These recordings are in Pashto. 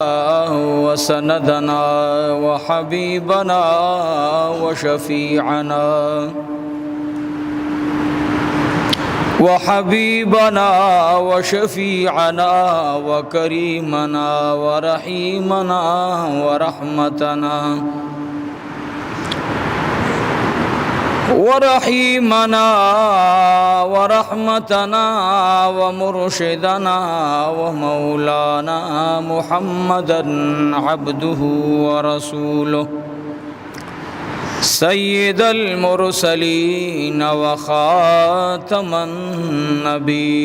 وسندنا وحبيبنا وشفيعنا وكريمنا ورحيمنا ورحمتنا ومرشدنا ومولانا محمدا عبده ورسوله سيد المرسلين وخاتم النبيين.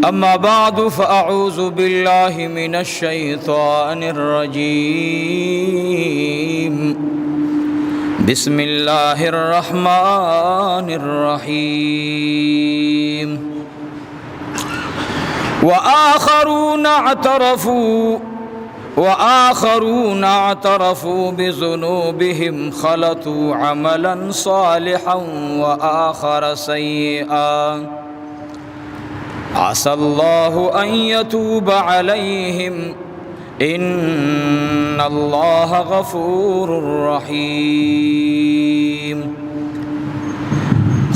أما بعد فأعوذ بالله من الشيطان الرجيم. بسم الله الرحمن الرحيم. وآخرون اعترفوا بذنوبهم خلطوا عملا صالحا وآخر سيئا عسى الله أن يتوب عليهم إن الله غفور رحيم.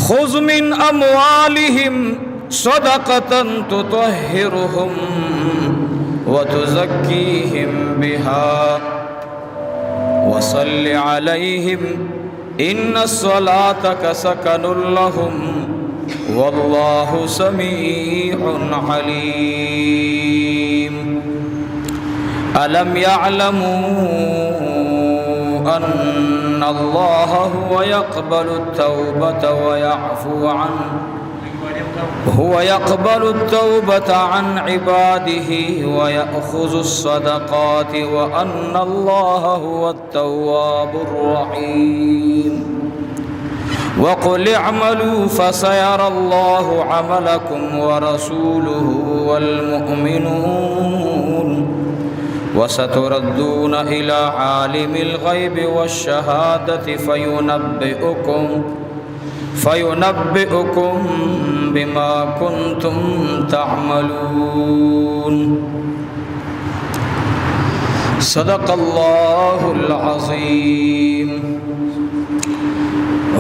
خذ من أموالهم صدقة تطهرهم وتزكيهم بها وصل عليهم إن صلاتك سكن لهم والله سميع عليم. ألم يعلموا أن الله هو يقبل التوبة عن عباده ويأخذ الصدقات وأن الله هو التواب الرحيم. وقل اعملوا فسيرى الله عملكم ورسوله والمؤمنون وستردون إلى عالم الغيب والشهادة فينبئكم بما كنتم تعملون. صدق الله العظيم.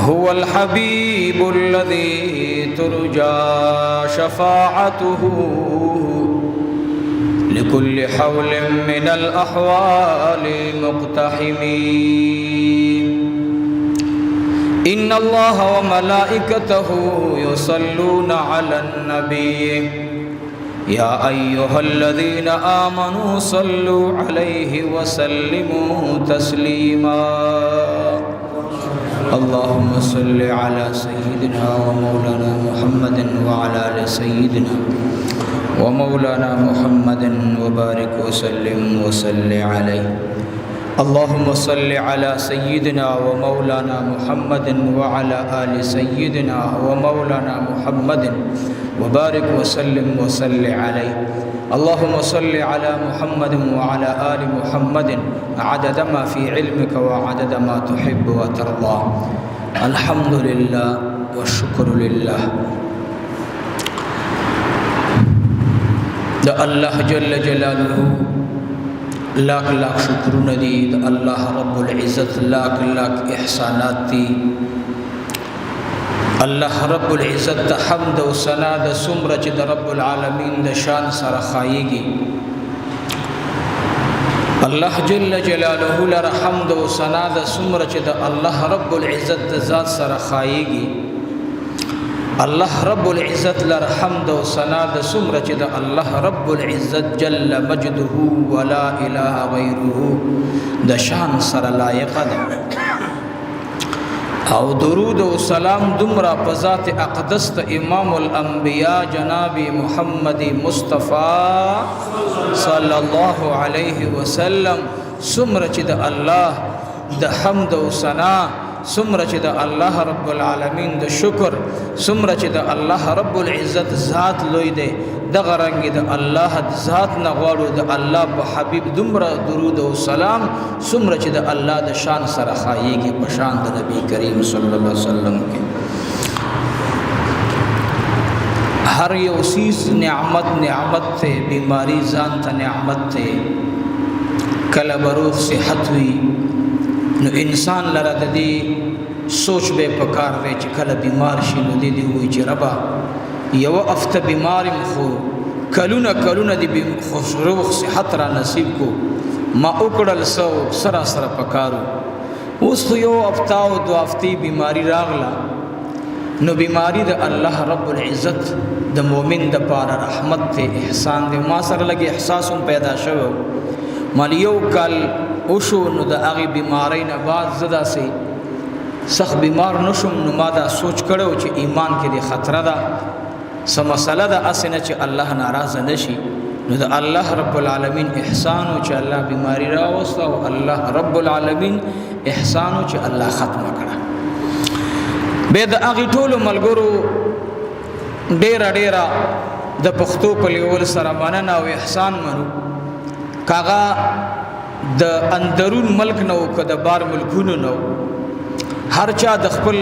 هو الحبيب الذي ترجى شفاعته لكل حول من الأحوال مقتحمين. إن الله وملائكته يصلون على النبي يا أيها الذين آمنوا صلوا عليه وسلموا تسليما. اللهم صل على سيدنا ومولانا محمد وعلى آل سيدنا ومولانا محمد وبارك وسلم عليه. اللهم صل على سيدنا ومولانا محمد وعلى آل سيدنا ومولانا محمد وبارك وسلم عليه. اللهم صل على محمد وعلى آل محمد عدد ما في علمك وعدد ما تحب وترضى. الحمد لله والشكر لله. الله جل جلاله लाख लाख शुक्र नदी अल्लाह रब्बुल इज़्ज़त लाख लाख एहसानात दी. अल्लाह रब्बुल इज़्ज़त हम्द व सना द सुमरच द रब्बुल आलमीन द शान सर खाएगी. अल्लाह जल्ल जलालहु लर हम्द व सना द सुमरच द अल्लाह रब्बुल इज़्ज़त द ज़ात सर खाएगी. अल्लाह रब्बुल इज़्ज़त लर हम्द व सना द सुमरच द अल्लाह रब्बुल इज़्ज़त जल्ल मजदुहु वला इलाहा गैरुहु द शान सर लायक द. और दुरूद व सलाम दुमरा पज़ात अक़दस द इमामुल अंबिया जनाबी मुहम्मद मुस्तफ़ा सल्लल्लाहु अलैहि वसल्लम सुमरच द अल्लाह द हम्द व सना सुमरच द अल्लाह रब्बुल आलमीन द शुक्र सुमरच द अल्लाह रब्बुल इज़्ज़त ज़ात लोई दे दगरंग द अल्लाह ज़ात न गौर द अल्लाह हबीब दुमरा दुरूद व सलाम सुमरच द अल्लाह द शान सर खाएगी पशान द नबी करीम सल्लल्लाहु अलैहि वसल्लम के. ہر یو سیز نعمت تے، بیماری ځان ته نعمت تے. کله بروغ صحت وی نو انسان لره د دې سوچ به پکار دی چې کله بیمار شي نو دې وی چې ربا یو افته بیمار خو کلونه دی روغ صحت را نصیب کو ما وکړل سره پکارو. اوس خو یو افته او دو افتی بیماری راغله نو بیماری د الله رب العزت د مؤمن د پاره رحمت ته احسان دی. ما سره لګي احساس هم پیدا شوه مال یو کال اوشو نو د هغې بیماری نه بعد زدا سي سخت بیمار نشم نو ما دا سوچ کړو چې ایمان کې د خطره ده څه مسله ده هسې نه چې الله ناراضه نشي. نو د الله رب العالمین احسان و چې الله بیماری راوسته او الله رب العالمین احسان و چې الله ختمه کړه. بیا د هغې ټولو ملګرو ډېره د پښتو په لیول سره مننه او احسان منو. کاغا د اندرون ملک نو که د بار ملکونو نو هر چا د خپل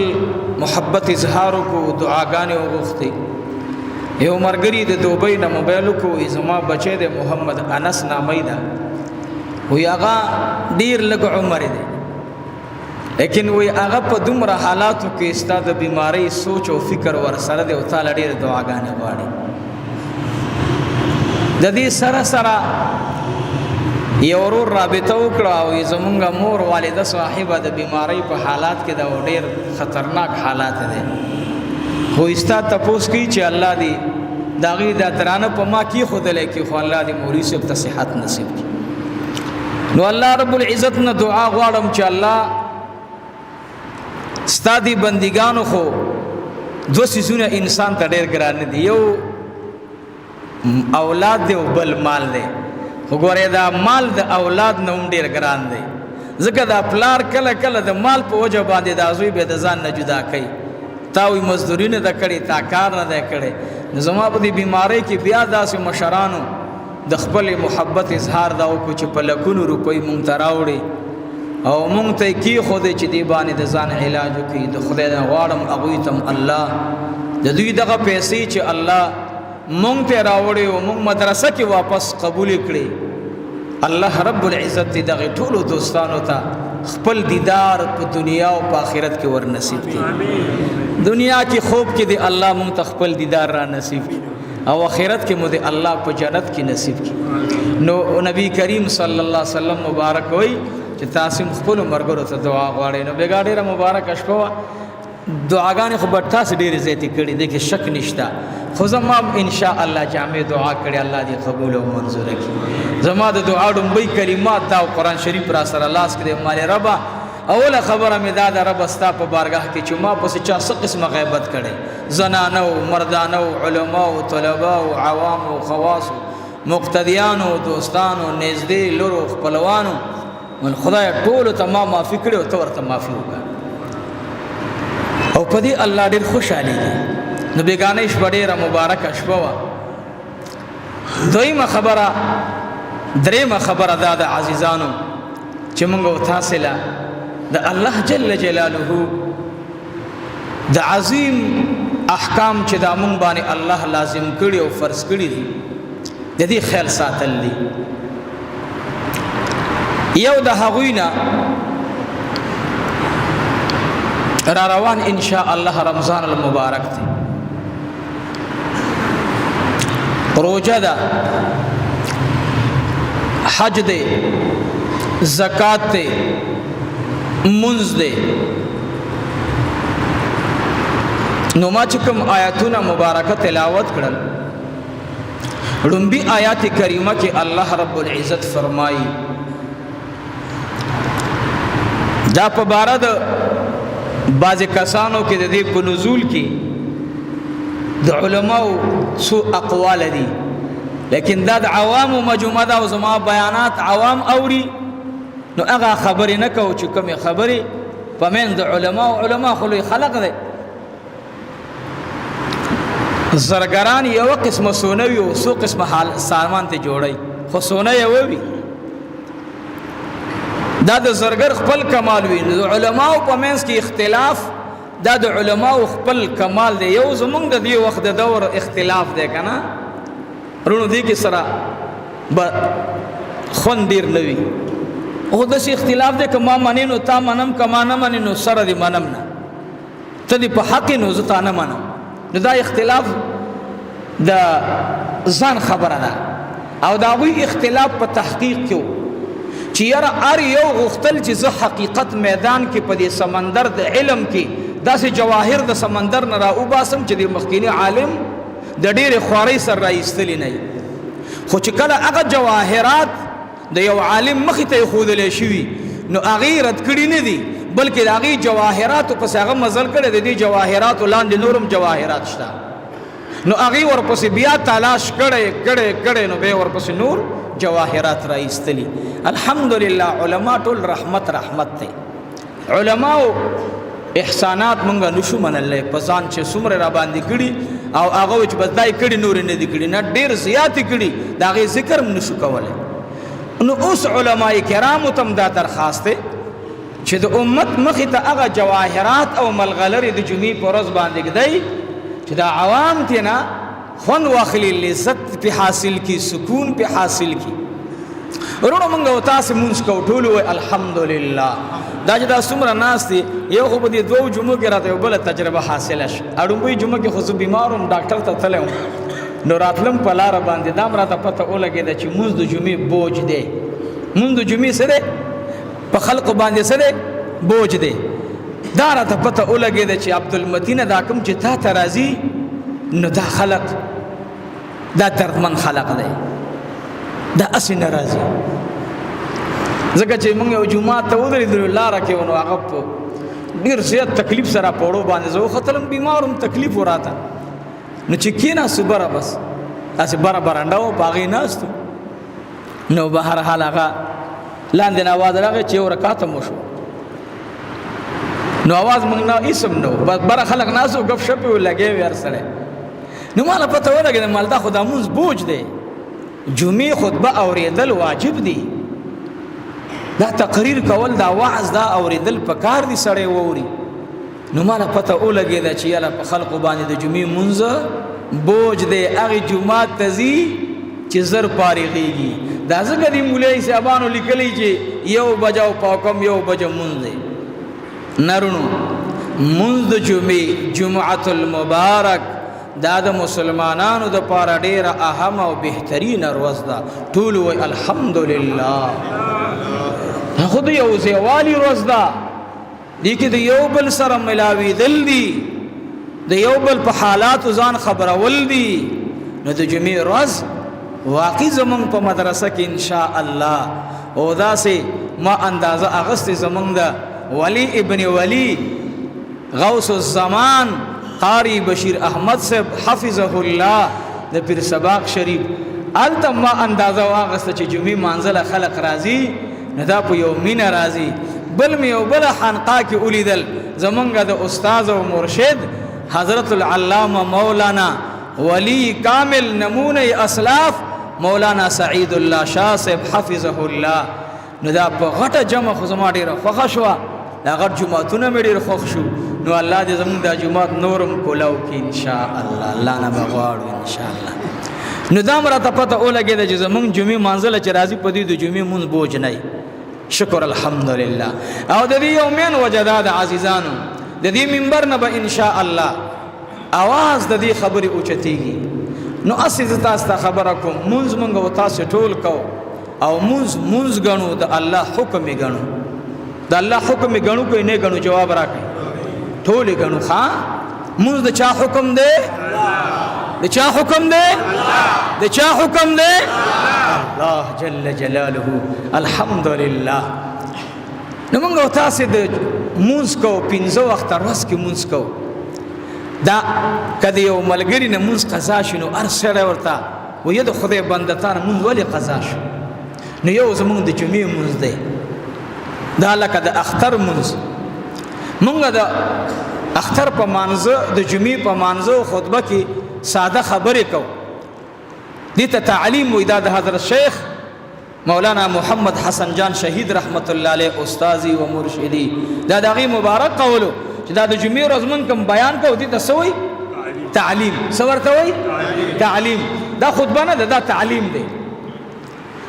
محبت اظهارو کو دعاګانې وغوښتې. یو مرګري د دوبۍ نه موبایل کو زما بچی د محمد انس نامې ده وی هغه ډیر لږ عمر دی لیکن وی هغه په دومره حالاتو کې ستا د بیماری سوچ او فکر ور سره دی او تعالی ډیر دعاګانې غواړي. د دې سره یو ورور رابطه وکړه او زمونږ مور والده صاحبه د بیماری په حالات کې دا ډیر خطرناک حالات دي خو استا تپوس کی چې الله دې داغي د درانه په ما کې خودلې کې خو الله دې مولوی صاحب ته صحت نصیب کړي. نو الله رب العزت نه دعا غواړم چې الله ستا دې بندګانو خو دو سيزونه انسان ته ډېر ګران دي، یو اولاد دی او بل مال دی. وګوره دا مال د اولاد نه هم ډېر ګران دی ځکه دا پلار کله کله د مال په وجه باندې دا زوی به د ځان نه جدا کوي. تا وی مزدوري نه ده کړې تا کار نه ده کړی. نو زما په دې بیماری کې بیا داسې مشرانو د خپل محبت اظهار دا وکړو چې په لکونو روپۍ مونږ ته راوړي او مونږ ته یې کېښودې چې دې باندې د ځان علاج وکړي. د خدای نه غواړم هغوی ته الله د دوی دغه پیسې چې الله مونږ ته راوړې او مونږ مدرسه کې واپس قبول کړي الله رب العزت دې دغې ټولو دوستانو ته خپل دیدار په دنیا او په آخرت کې ور نصیب کړي. دنیا کې خوب کې دې الله مونږ ته خپل دیدار را نصیب کړي او آخرت کې مو دې الله په جنت کې نصیب کړي. نو نبی کریم صلی الله علیه وسلم مبارک وایي چې تاسو خپل مرګرو ته دعا غواړئ. نو بیګا ډېره مبارک شپه وه دعاګانې خو به تاسو ډېرې زیاتې کړي دې کې شک نشته خو زما ان شاء الله جامع دعا کړې الله دې قبول او منظور کړي. زما د دعا ډومبۍ کلمات دا قرآن شریف را سره لاس کړې مالې ربه اوله خبره مې دا ده ربه ستا په بارګاه کې چې ما پسې چا څه قسمه غیبت کړی زنانه و مردانه و علما و طلبا و عوام و خواص مقتدیانو دوستانو نږدې لورو خپلوانو خدای ټولو ته ما معافي کړې او ته ورته معافي وکړه او په دې الله ډېر خوشحالېږي. نو بیګانه شپه ډېره مبارکه شپه وه. درېیمه خبره دا د عزیزانو چې موږ او تاسې له د الله جل جلاله د عظیم احکام چې دا موږ باندې الله لازم کړي او فرض کړي دي د دې خیال ساتل دي. یو د هغوی نه را روان ان شاء الله رمضان المبارک دی، روزه ده، حج دی، زکات دی، منځ دی. نو ما چې کوم آیاتونه مبارکه تلاوت کړل لومبي آیات کریمه کې الله رب العزت فرمایي دا په باره د بعضې کسانو کې د دې په نزول کې د علماو څو اقوال دي لیکن دا د عوامو مجموعه ده او زما بیانات عوام اوري نو هغه خبرې نه کوو چې کومې خبرې په منځ د علما خو لوی خلق دی. زرګران یو قسمه سونه وي او څو قسمه سامان ته جوړی خو سونه یوه وي دا د زرګر خپل کمال وي. د علماو په منځ کې اختلاف دا د علماو خپل کمال دی. یو زمونږ د دې وخت د دور اختلاف دی که نه رونو دې کې سره به خوند ډېر نه وي. خو داسې اختلاف دی که ما منې نو تا منم، که ما نه منې نو سره دې منم نه، ته دې په حق نو زه تا نه منم. نو دا اختلاف د ځان خبره ده. او د هغوی اختلاف په تحقیق کې و چې یاره هر یو غوښتل چې زه حقیقت میدان کې په دې سمندر د علم کې داسې جواهر د سمندر نه را وباسم چې د مخکیني عالم د ډېرې خوارۍ سره را ایستلي نه وي. خو چې کله هغه جواهرات د یو عالم مخې ته ایښودلی شوي نو هغې رد کړي نه دي، بلکې د هغې جواهراتو پسې هغه مزل کړی. د دې جواهراتو لاندې نورم جواهرات شته، نو هغې ورپسې بیا تلاش کړی نو بیا ورپسې نور جواهرات را ایستلي. الحمدلله علما ټول رحمت دی. علماو احسانات مونږ نشو منلی په ځان چې څومره را باندې کړي او هغه چې بس دا یې کړي نورې نه دي کړي، نه ډېر زیاتې کړي د هغې ذکر هم نشو کولی. نو اوس علماء کرامو ته هم دا درخواست دی چې د امت مخې ته هغه جواهرات او ملغلرې د جمعې په ورځ باندې ږدئ چې دا عوام ترې نه خوند واخلي، لذت پې حاصل کړي، سکون پې حاصل کړي. وروڼو مونږ او تاسې مونځ کوو ټول ووایي الحمدلله. دا چې دا څومره ناست دي یو خو په دې دوو جمعو کې راته یو بله تجربه حاصله شوه. لومړۍ جمعه کې خو زه بیمار وم، ډاکټر ته تللی وم، نو راتلم په لاره باندې دا هم راته پته ولګېده چې مونځ د جمعې بوج دی. مونځ د جمعې څه دی په خلقو باندې څه دی بوج دی. دا راته پته ولګېده چې عبدالمتینه دا کوم چې تا ته راځي نو دا خلق دا دردمن خلق دی، دا اسې نه راځي. ځکه چې موږ یو جومات ته ودرېدلو لاره کې نو هغه په ډېر زیات تکلیف سره په وړو باندې زه وختلم، بیمار وم، تکلیف و راته. نو چې کېناستو بره بس داسې بره برنډه وه په هغې ناستو. نو به هر حال هغه لاندې نه اواز راغی چې یو رکعت هم وشو. نو اواز موږ نه اسم نه و، بس بره خلک ناست و ګپ شپ یې لګیا وي هر سړی. نو ماله پته ولګېده مال دا خو دا مونځ بوج دی، جمعې خطبه اورېدل واجب دی، دا تقریر کول دا وعظ دا اورېدل پکار دي سړی واوري. نو ماله پته ولګېده چې یاله په خلقو باندې د جمعې مونځ بوج دی، هغې جومات ته ځي چې زر فارغېږي. دا ځکه دې مولوي صاحبانو لیکلی چې 1 بجه او پاکم 1 بجه مونځ دی. نرونو مونځ د جمعې جمعة المبارک دا د مسلمانانو د پاره ډیره اهم او بهترینه ورځ ده. ټول وایي الحمدلله. خو د یو ځایوالي ورځ ده، دې کې د یو بل سره ملاوېدل دي، د یو بل په حالاتو ځان خبرول دي. نو د جمعې ورځ واقعي زمونږ په مدرسه کې انشاء الله او داسې ما اندازه اغستې زمونږ د ولی ابن ولی غوث الزمان قاری بشیر احمد صاحب حفظه الله د پیر سباق شریف هلته ما اندازه واغسته چې جمعې مانځله خلق راځي نه دا په یو مینه راځي. بل مې یو بله خانقاه کې ولیدل زمونږ د استاذ او مرشد حضرت العلامه مولانا ولی کامل نمونه اسلاف مولانا سعید الله شاه صاحب حفظه الله. نو دا په غټه جمع خو زما ډېره خوښه شوه، دا غټ جوماتونه مې ډېر خوښ شو. نو الله دې زموږ دا جومات نورم کولاو کړي انشاء الله، الله نه به غواړو انشاء الله. نو دا هم راته پته ولګېده چې زموږ جمعې مانځله چې راځي په دې د جمعې مونځ بوج نه وي. شکر الحمدلله. او د دې یو مین وجه دا د عزیزانو د دې منبر نه به انشاء الله اواز د دې خبرې اوچتېږي. نو اسې زه تاسو ته خبره کوم، مونځ مونږ او تاسو ټول کوو او مونځ ګڼو، د الله حکم یې ګڼو. د الله حکم یې ګڼو که نه ګڼو؟ جواب راکړئ. ټول یې ګڼو. ښه مونځ د چا حکم دی؟ د چا حکم دی؟ د چا حکم دی؟ الله جل جلاله. الحمدلله. نو مونږ او تاسې د مونځ کوو، 15 وخته ورځ کې مونځ کوو. دا که د یو ملګري نه مونځ قضا شي نو هر سړی ورته وایي د خدای بنده تا نه مونځ ولې قضا شو؟ نو یو زمونږ د جمعې مونځ دی، دا لکه د اختر مونځ. مونږ د اختر په مانځه د جمعې په مانځه خطبه کې ساده خبرې کوو، دې ته تعلیم وایي. دا د حضرت شیخ مولانا محمد حسن جان شهید رحمت الله علیه استاذي و مرشدي دا دغه مبارک قولو چې دا د جمعې ورځ مونږ کوم بیان کوو دي تاسو وایي تعلیم څه ورته وایي تعلیم دا خطبه نه دا تعلیم دی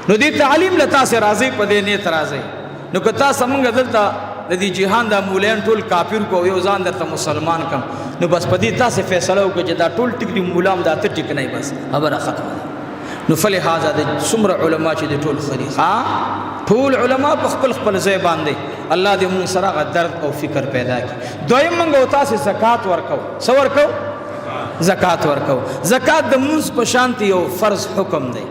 نو دې تعلیم له تاسو راځي په دې نیت راځي نو که تاسو څنګه دلته د دې جهان دا مولان ټول کافر کو یو ځان درته مسلمان کم نو بس په دې تاسو فیصله وکړه چې دا ټول ټیک دی مولام دا ته ټیک نه بس خبره ختمه نو فلهذا د څومره علما چې د ټول خلیقا ټول علما په خپل خپل ځای باندې الله دې موږ سره غ درد او فکر پیدا کړي دویم موږ تاسو زکات ورکو څو ورکو زکات ورکو زکات د موږ په شانتي یو فرض حکم دی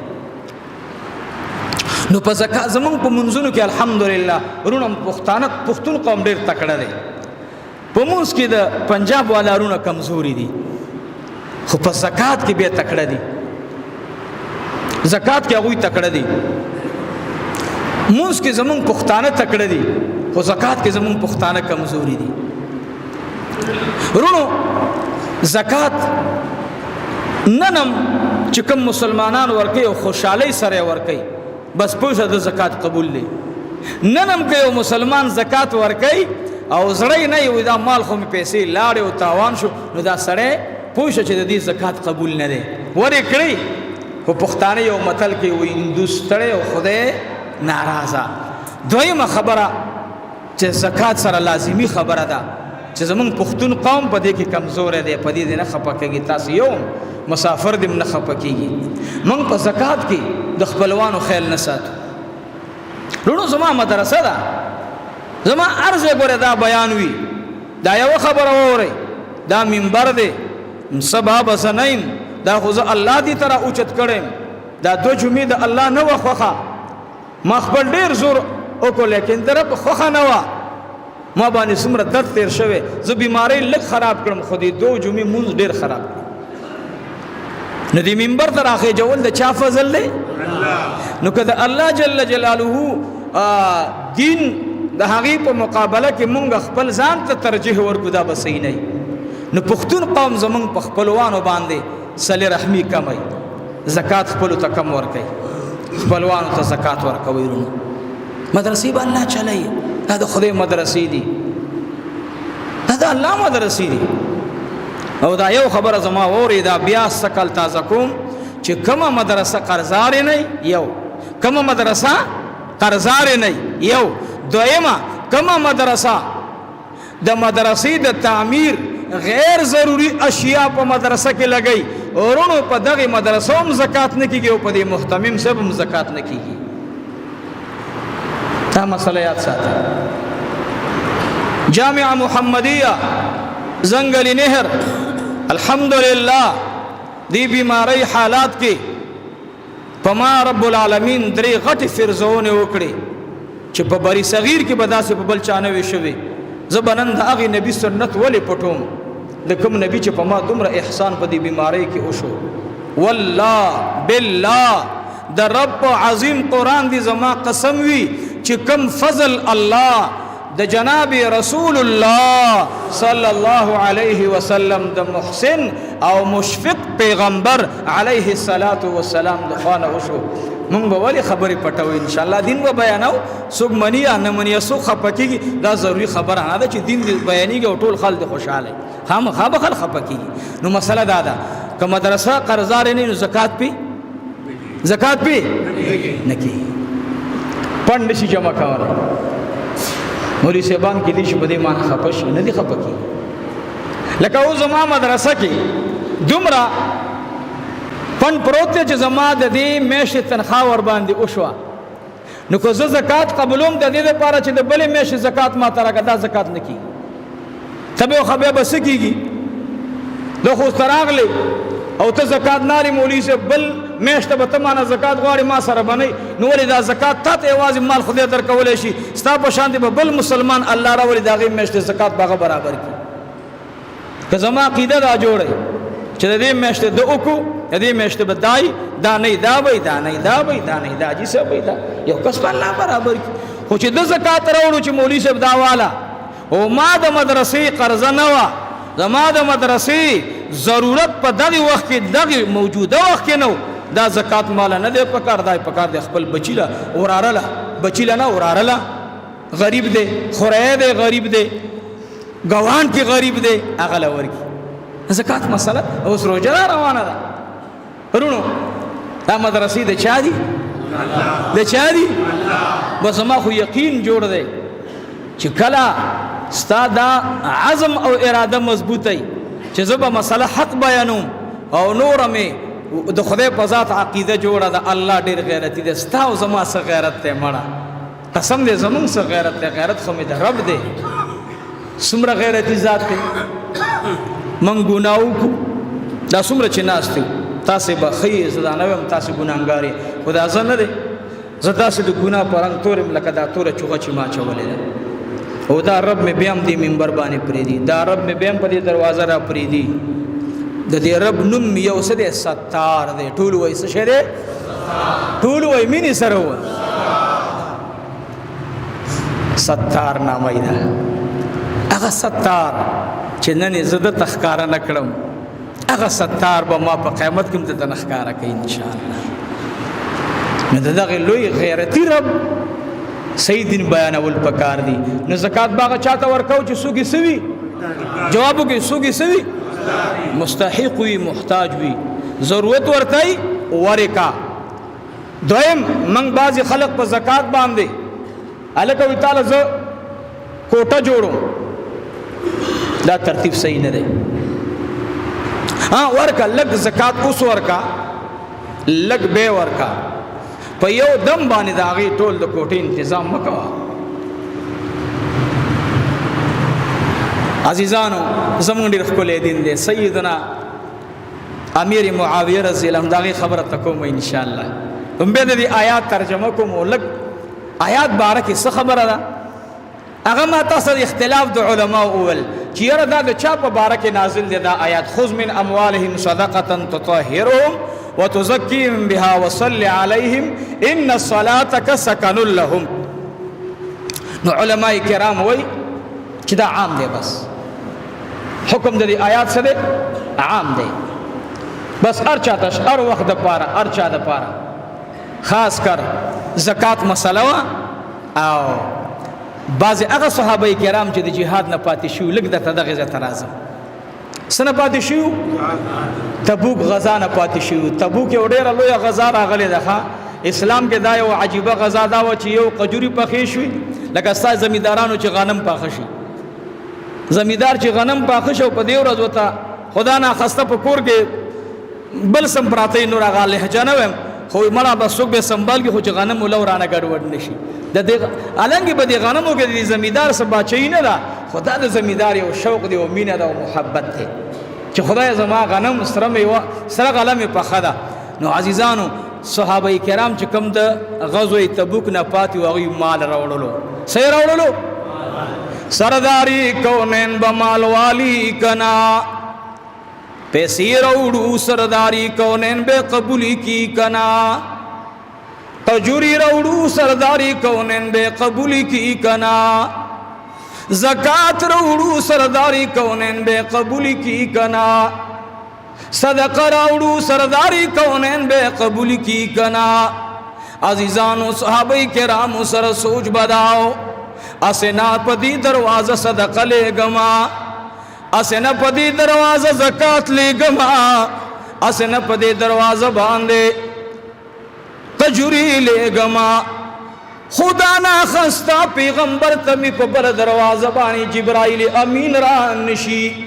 نو په زکات زمونږ په منځونو کې الحمدلله ورونه پښتون قوم ډېر تکړه دی په موږ کې د پنجاب والا ورونه کمزوري دي خو په زکات کې به تکړه دي زکات کې هغه تکړه دي موږ کې زمونږ پښتانه تکړه دي خو زکات کې زمونږ پښتانه کمزوري دي ورونو زکات ننم چې کوم مسلمانان ورکي او خوشحالي سره ورکي بس پوښه د زکات قبول دي ننم کې یو مسلمان زکات ورکي او زړی نه وي دا مال خو می پیسې لاړې او تاوان شو نو دا سړی پوښه چې د دې زکات قبول نه دي ورې کړی خو پښتانه یو متل کې وي هندوستړی او خدای ناراضه دویمه خبره چې زکات سره لازمی خبره ده چې زمونږ پښتون قوم په دې کې کمزور دی په دې نه خپکیږي تاسو یو مسافر دې نه خپکیږي موږ په زکات کې د خپلوانو خیال نه ساتو لونو زما مدرسه ده زما ارزه ګوره دا بیان وی دا یو خبره وره دا منبر دی سبا بسنیم دا خو الله دې ترا اوچت کړم دا دو جمعې د الله نه وخوخه ما خپل ډیر زور وکړ لیکن در په خوخه نه و ما باندې څومره درد تیر شوی زه بیماری لږ خراب کړم خو دې دو جمعې مونږ ډیر خراب نو دې منبر ته راخې جوړ د چا فضل دی نو کله الله جل جلاله دین د هغه په مقابله کې مونږ خپل ځان ته ترجیح ورکو دا بسې نه نو پښتون قوم زمونږ په خپلوانو باندې صله رحمی کمای زکات خپل ته کم ورکي خپلوانو ته زکات ورکوي ورونو مدرسې به الله چلای دا د خدای مدرسې دي دا د الله مدرسې دي او دا یو خبره زما ووري دا بیا سکل تازه کوم چې کومه مدرسه قرضار نه یو کومه مدرسه قرضار نه یو دویمه کومه مدرسه د مدرسې د تعمیر غیر ضروری اشیاء په مدرسه کې لګي اورونو په دغه مدرسو هم زکات نه کیږي او په دې محتمم سب هم زکات نه کیږي دا مسله یاد ساته جامعه محمدیه زنگلی نهر الحمدلله دی بیماری حالات کې پما رب العالمین درې غټ فرزونه وکړي چې په بری صغیر کې بداسه په بل چانه وي شوی زبنن د هغه نبی سنت ولې پټوم د کوم نبی چې په ما دومره احسان په دې بیماری کې وشو والله بالله د رب عظیم قران دی زما قسم وی چې کوم فضل الله د جناب رسول الله صلی الله علیه وسلم د محسن او مشفق پیغمبر علیه الصلاۃ والسلام د خانه وشو مونږ به ولې خبرې پټو ان شاء الله دین به بیانو څوک منی یا نه منی څوک خپکیږي دا ضروری خبره نه ده چې دین بیانېږي او ټول خلک خوشاله هم خلک خپکیږي نو مسله دا ده که مدرسه قرضدار نه زکات پی نه کی پند شي جمع کول مولوی صاحبان کې دې شپه دې مان خپش نه دي خپکی لکه او زما مدرسه کې دومره پن پروت چې زما د دې میشه تنخواه ور باندې وشوه نو کو زکات قبولوم د دې لپاره چې د بلې میشه زکات ما ترګه دا زکات نه کی تبه خو بس کیږي دو خو تراغلی او ته زکات ناری مولوی سے بل میشته به تمانه زکات غواړي ما سره بنئ نو ولې دا زکات ته یوازې مال خدای درکولای شي ستا په شان دی به بل مسلمان الله را ولې دا غي میشته زکات باغه برابر کی که زما عقیده دا جوړه چې د دې میشته د اوکو د دې میشته به دای دا نه دا وای دا نه دا وای دا نه دا جی څه وای دا یو کس په الله برابر کی خو چې د زکات راوړو چې مولوی صاحب دا والا او ما د مدرسې قرض نه وا زما د مدرسې ضرورت په دغه وخت کې دغه موجوده وخت کې نو دا زکات مال نه دی پکار، دا پکار دی خپل بچی لا وراره بچی لا نه وراره غریب دی، خورای دی غریب دی، ګوان کې غریب دی، هغه له ورکي زکات مسله. اوس روزه روانه ده ورونو، دا مدرسې د چا دي؟ د چا دي؟ بس ما خو یقین جوړ دی چې کله ستا دا عزم او اراده مضبوطی چې زه به مسله حق بیانوم او نوره مې د خدای په ذات عقیده جوړه ده، الله ډېر غیرتي دی، ستا او زما څه غیرت دی مړه، قسم دی زمونږ څه غیرت دی، غیرت خو مې د رب دی، څومره غیرتي ذات دی. من ګناه وکړو دا څومره چې ناست یو، تاسې به ښه زه دا نه وایم تاسې ګناهګار یې، خو دا زه نه دی، زه داسې د ګناه په رنګ تور یم لکه دا توره چوغه چې ما اچولې ده، او دا رب مې بیا هم دې منبر باندې پرېږدي، دا رب مې بیا هم په دې دروازه را پرېږدي. د دې رب نوم یو څه دی؟ ستار دی. ټول وایي څه شی دی؟ ټول وایي مینې سره ووایي ستار نامه یې ده. هغه ستار چې نن یې زه دته ښکاره نه کړم، هغه ستار به ما په قیامت کې هم دته نه ښکاره کوي انشاءالله. نو د دغې لوی غیرتي رب صحیح دین بیانول پکار دي. نو زکات باغه چاته ورکو چې څوک یې څه وي؟ جواب وکړي څوک یې څه وي؟ مستحق وي، محتاج وي، ضرورت ورته وي ورکا. دویم موږ بعضې خلق په زکات باندې هلکه وي تاله زه کوټه جوړوم، دا ترتیب صحیح نه دی. ورکا لږ زکات اوس ورکا، لږ بے ورکا، په یو دم باندې د هغې ټول د کوټې تنظیم مه کوه. عزیزانو زمونږ ډېر ښکلی دین دی، سیدنا امیر معاویه رضی الله عنه د هغې خبره ته کوم انشاءالله. بیا د دې آیات ترجمه کوم او لږ آیات باره کې څه خبره ده هغه ما تاسو د اختلاف د علماو وویل چې یاره دا د چا په باره کې نازل دی دا آیات؟ خذ من اموالهم صدقه تطهرهم وتزكيهم بها وصل عليهم ان الصلاه سكن لهم. نو علماء کرام وایي چې دا عام دی، بس حکم د دې آیات څه دی؟ عام دی، بس هر چاته هر وخت دپاره هر چا دپاره. خاص کر زکات مسله وه او بعضې هغه صحابه کرام چې د جهاد نه پاتې شوي، لږ درته دغې ځای ته راځم. څه نه پاتې شوي؟ تبوک غزا نه پاتې شوي. تبوک یو ډېره لویه غزا راغلې ده. اسلام کې دا یو عجیبه غزا دا وه چې یو قجوري پخې شوي لکه ستا زمیندارانو چې غنم پاخه شي. زمیندار چې غنم پاخه شي او په دې ورځ ورته خدا ناخسته په کور کې بل سم پراته یې نور هغه لهجه نه ویم خو مړه به څوک به سنبال کړي خو چې غنم ولو رانه ګډوډ نه شي. حالانکې به دې غنمو کې د زمیندار څه باچهي نه ده، خو دا د زمیندار یو شوق دی او مینه ده او محبت دی چې خدای زما غنم سره غله مې پخه ده. نو عزیزانو صحابه کرام چې کوم د غزوه تبوک نه پاتې وو هغوی مال راوړلو. څه یې راوړلو؟ سرداری کونین به مال والی کنا، پیسې راوړو سرداری کونین به قبولی کی کنا، قجوری راوړو سرداری کونین به قبولی کی کنا، زکات راوړو سرداری کونین به قبولی کی کنا، صدقه راوړو سرداری کونین به قبولی کی کنا. عزیزانو صحابه کرامو سره سوچ بداو، اسنا پدی دروازه صدقه لګما، اسنا پدی دروازه زکات لګما، اسنا پدی دروازه باندې قجوری لګما. خدا نا خستا پیغمبر تمی په بر دروازه باندې جبرائیل امین را نشي.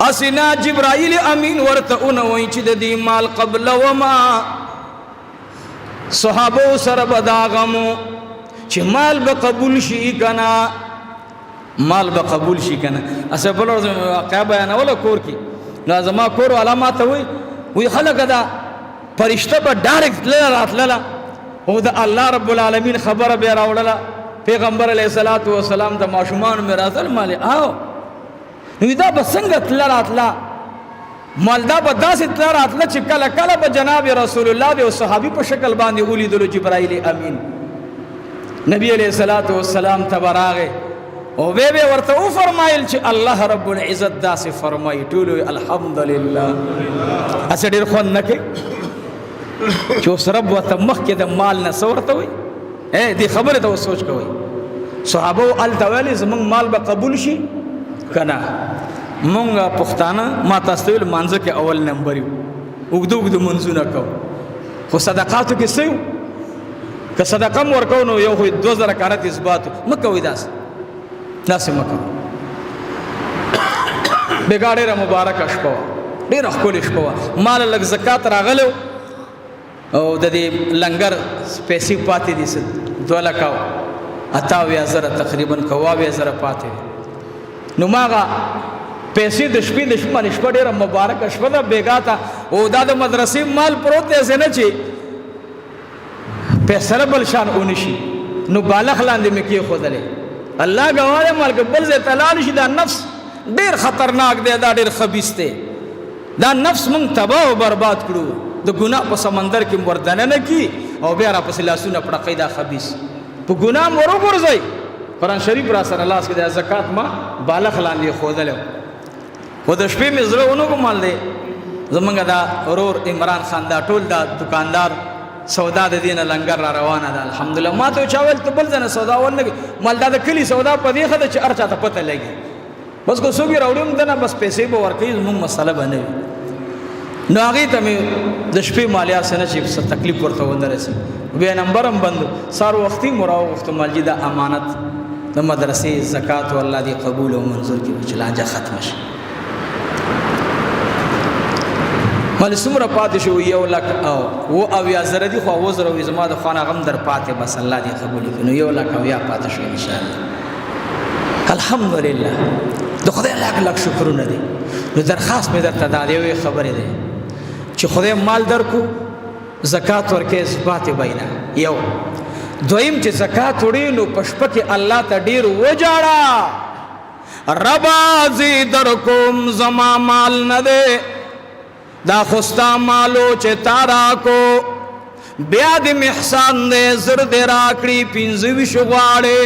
اسنا جبرائیل امین ورته اونوي چې د دې مال قبل وما صحابه سره بداغمو چې مال به قبول شي کنا، مال به قبول شي کنا. اسه بل ورځ واقعا بیانوله کور کې، نو زما کور والا ما ته وی خلک دا فرشته به ډایرکټ راتلله او د الله رب العالمین خبره به راوړله. پیغمبر علیه الصلاۃ والسلام د ماشومان مې راتل مالې آو نو دا به څنګه تله راتله؟ مالدا به داسې تله راتله چې کله کله به جناب رسول الله د یو صحابي په شکل باندې ولیدلو جبرائیل امین. نبی علیہ الصلوۃ والسلام ته راغی او به ورته وفرمایل چې الله رب العزت داسې فرمایي. ټول الحمدلله. اسه ډېر خوند نه کوي؟ چې اوس رب ورته مخکې د مال نه څه ورته وایي دې خبرې ته اوس سوچ کوئ صحابه هلته ویلې زموږ مال به قبول شي که نه مونږ پښتانه ما تاسو ته ویل مانځه کې اول نمبر یو اوږده اوږده منځونه کوو خو صدقاتو کې څه یو که صدقه م ورکوو نو یو خو 2000 رکعت اثبات مه کوئ داسې مه کوئ بېګا ډېره مبارکه شپه وه ډېره ښکلې شپه وه ماله لږ زکات راغلی او د دې لنګر پیسې پاتې دي 2 لکه 88,000 تقریبا 90,000 پاتې دي نو ما هغه پیسې د شپې شپه ډېره مبارکه شپه ده بېګا ته او دا د مدرسې مال پروت دی هسې نه چې فیصله بل شان اونې شي نو بالغ لاندې مې کېښودلې الله ګواه دی مالکه بل ځای ته لاړ شي دا نفس ډېر خطرناک دی دا ډېر خبیث دی دا نفس موږ تباه او برباد کړو د ګناه په سمندر کې م ور دننه کي او بیا راپسې لاسونه پړقوي دا خبیث په ګناه م ور وغورځئ قرآن شریف را سره لاس کې د زکات ما بالغ لاندې ښودلی خو د شپې مې زړه ونه ګمال دی زمونږ دا ورور عمران خان دا ټول دا دکاندار سودا د دې نه لنګر را روانه ده الحمدلله ما ته چا ویل ته بل ځای نه سودا ونه کوي مال دا د کلي سودا په دې ښه ده چې هر چا ته پته لګي بس که څوک یې راوړي هم ده نه بس پیسې به ورکوي زمونږ مسله به نه وي نو هغې ته مې د شپې مالیات څه نه چې څه تکلیف ورته ونه رسي بیا نمبر هم بند سار وختي مو راوغوښتو مالجي دا امانت د مدرسې زکات و الله دې قبول او منظور کړي چې لانجه ختمه شي مالې څومره پاتې شو 1,00,000 دي خو 2,000 زما د خوا نه غم در پاتې بس الله دې قبول کړي نو 1,00,000 پاتې شو انشاءالله الحمدلله د خدای لاک شکرونه دي نو درخواست مې درته دا دی یوې خبرې دی چې خدای مال درکو زکات ورکې اثبات بینا یو دویم چې زکات وړي نو په شپه کې الله ته ډېر وجاړه ربا زی درکوم زما مال نه دی دا خستا مالو چې تا راکو بیا دې محسان دی زر دې راکړي 25 غواړې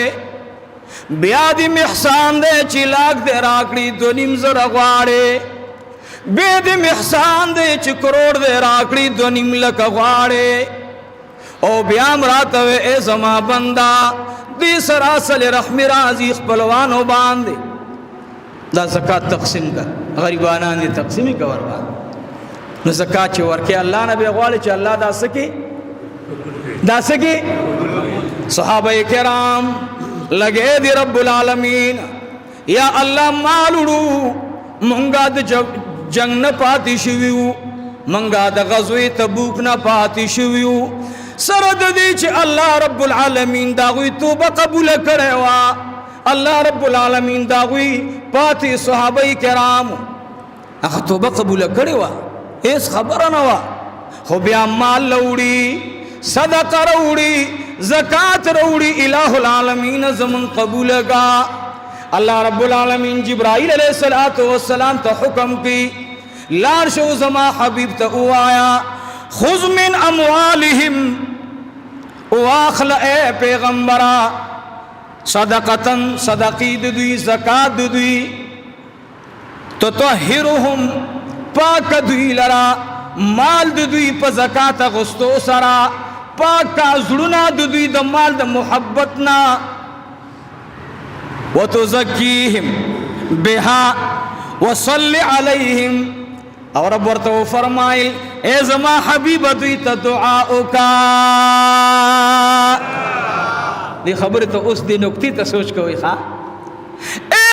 بیا دې محسان دی چې لاک دې راکړي 2,500 غواړې بیا دې محسان دی چې کروڑ دې راکړي 2,5 لک غواړې او بیا هم راته وې ای زما بنده دې سره اصل رحم راځي خپلوانو باندې دا زکات تقسیم کړه غریبانان دې تقسیمي کړه ورباندې نو زکات چې ورکې الله نه به غواړي چې الله دا سکي صحابه کرام لګې دی رب العالمین یا الله مالړو مونږه د جنگ نه پاتې شویو مونږه د غزوې تبوک نه پاتې شویو سره د دې چې الله رب العالمین دا غوي توبه قبول کړي وا الله رب العالمین دا غوي پاتې صحابه کرام هغه توبه قبول کړي وا هیڅ خبره نه وا خو بیا مال لوړي صدقه وروړي زکات وروړي الہ العالمین زمون قبول کا الله رب العالمین جبرائیل علیہ السلام ته حکم کی لار شو زما حبیب ته وایا خذ من اموالهم واخل اے پیغمبرا صدقتن صدقی دوی زکات دوی تطهرهم پاک دوی لرا مال دوی په زکات غستو سرا پاک زړونه دوی د مال د محبتنا وتزکیهم بها وصل علیهم اور رب ورته فرمایل اے زما حبیب دوی ته دعا وکا دی خبره ته اوس دی نکتی ته سوچ کوي ښا